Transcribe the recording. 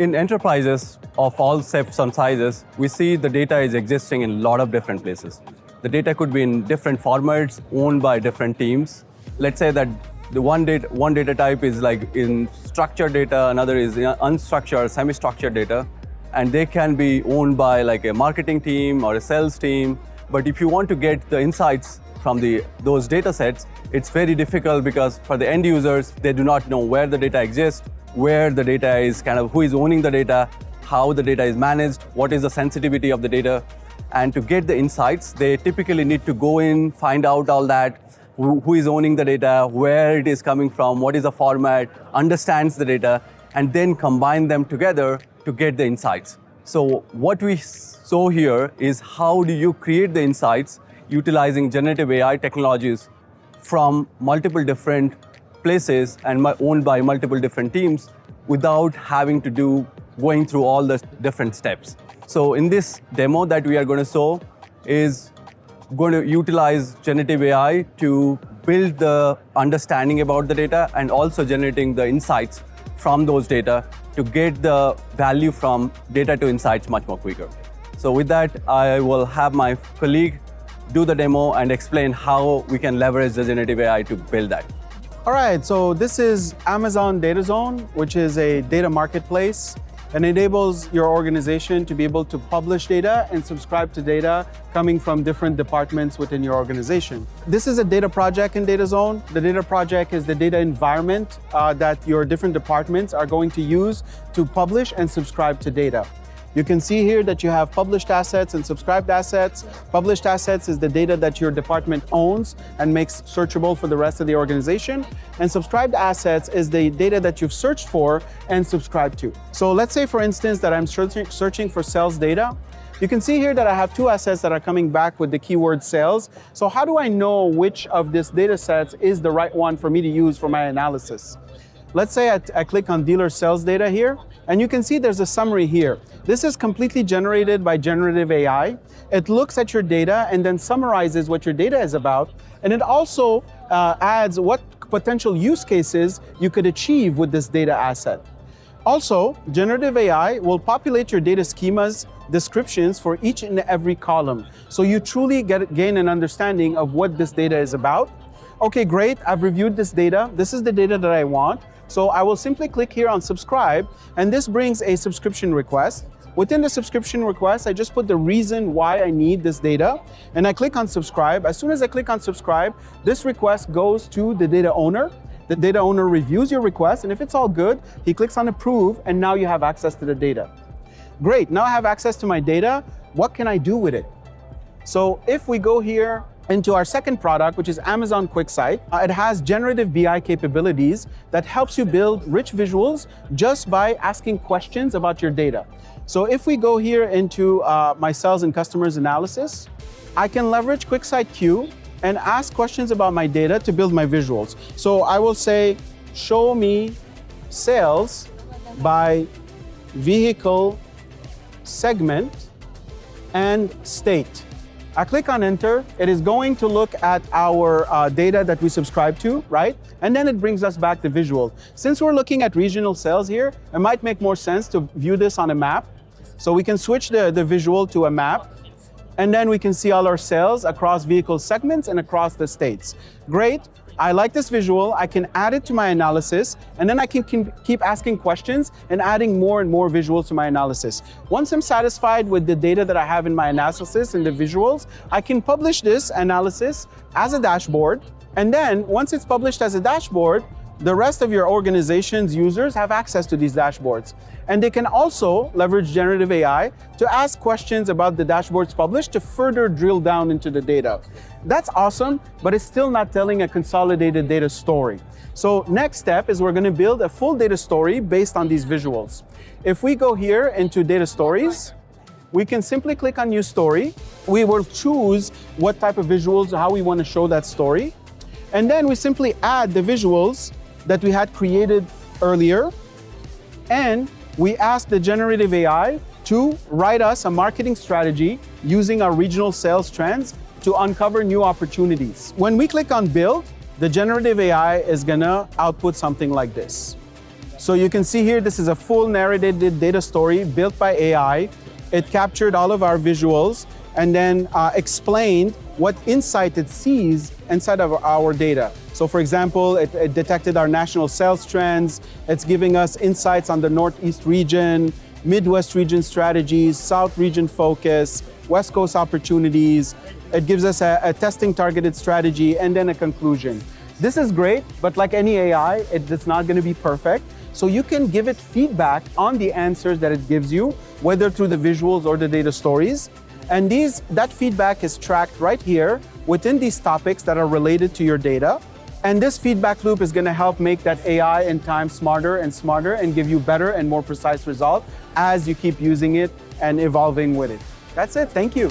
In enterprises of all shapes and sizes, we see the data is existing in a lot of different places. The data could be in different formats, owned by different teams. Let's say that the one data type is like in structured data, another is unstructured, semi-structured data, and they can be owned by like a marketing team or a sales team. But if you want to get the insights from those data sets, it's very difficult because for the end users, they do not know where the data exists, where the data is who is owning the data, how the data is managed, what is the sensitivity of the data. And to get the insights, they typically need to go in, find out all that, who is owning the data, where it is coming from, what is the format, understands the data, and then combine them together to get the insights. So what we saw here is how do you create the insights utilizing generative AI technologies from multiple different places and owned by multiple different teams without having to going through all the different steps. So in this demo that we are going to show is going to utilize generative AI to build the understanding about the data and also generating the insights from those data to get the value from data to insights much more quicker. So with that, I will have my colleague do the demo and explain how we can leverage the generative AI to build that. All right, so this is Amazon Data Zone, which is a data marketplace and enables your organization to be able to publish data and subscribe to data coming from different departments within your organization. This is a data project in Data Zone. The data project is the data environment that your different departments are going to use to publish and subscribe to data. You can see here that you have published assets and subscribed assets. Published assets is the data that your department owns and makes searchable for the rest of the organization. And subscribed assets is the data that you've searched for and subscribed to. So let's say, for instance, that I'm searching for sales data. You can see here that I have two assets that are coming back with the keyword sales. So how do I know which of these data sets is the right one for me to use for my analysis? Let's say I click on dealer sales data here, and you can see there's a summary here. This is completely generated by generative AI. It looks at your data and then summarizes what your data is about. And it also adds what potential use cases you could achieve with this data asset. Also, generative AI will populate your data schemas, descriptions for each and every column. So you truly gain an understanding of what this data is about. Okay, great, I've reviewed this data. This is the data that I want. So I will simply click here on subscribe, and this brings a subscription request. Within the subscription request, I just put the reason why I need this data, and I click on subscribe. As soon as I click on subscribe, this request goes to the data owner. The data owner reviews your request, and if it's all good, he clicks on approve, and now you have access to the data. Great, now I have access to my data. What can I do with it? So if we go here into our second product, which is Amazon QuickSight. It has generative BI capabilities that helps you build rich visuals just by asking questions about your data. So if we go here into my sales and customers analysis, I can leverage QuickSight Q and ask questions about my data to build my visuals. So I will say, show me sales by vehicle, segment, and state. I click on enter, it is going to look at our data that we subscribe to, right? And then it brings us back the visual. Since we're looking at regional sales here, it might make more sense to view this on a map. So we can switch the visual to a map, and then we can see all our sales across vehicle segments and across the states. Great. I like this visual, I can add it to my analysis, and then I can keep asking questions and adding more and more visuals to my analysis. Once I'm satisfied with the data that I have in my analysis and the visuals, I can publish this analysis as a dashboard. And then once it's published as a dashboard, the rest of your organization's users have access to these dashboards. And they can also leverage generative AI to ask questions about the dashboards published to further drill down into the data. That's awesome, but it's still not telling a consolidated data story. So next step is we're going to build a full data story based on these visuals. If we go here into data stories, we can simply click on new story. We will choose what type of visuals, how we want to show that story. And then we simply add the visuals that we had created earlier, and we ask the generative AI to write us a marketing strategy using our regional sales trends to uncover new opportunities. When we click on build, the generative AI is gonna output something like this. So you can see here, this is a full narrated data story built by AI. It captured all of our visuals and then explained what insight it sees inside of our data. So for example, it detected our national sales trends. It's giving us insights on the Northeast region, Midwest region strategies, South region focus, West Coast opportunities. It gives us a testing targeted strategy and then a conclusion. This is great, but like any AI, it's not going to be perfect. So you can give it feedback on the answers that it gives you, whether through the visuals or the data stories. And that feedback is tracked right here within these topics that are related to your data. And this feedback loop is going to help make that AI in time smarter and give you better and more precise results as you keep using it and evolving with it. That's it. Thank you.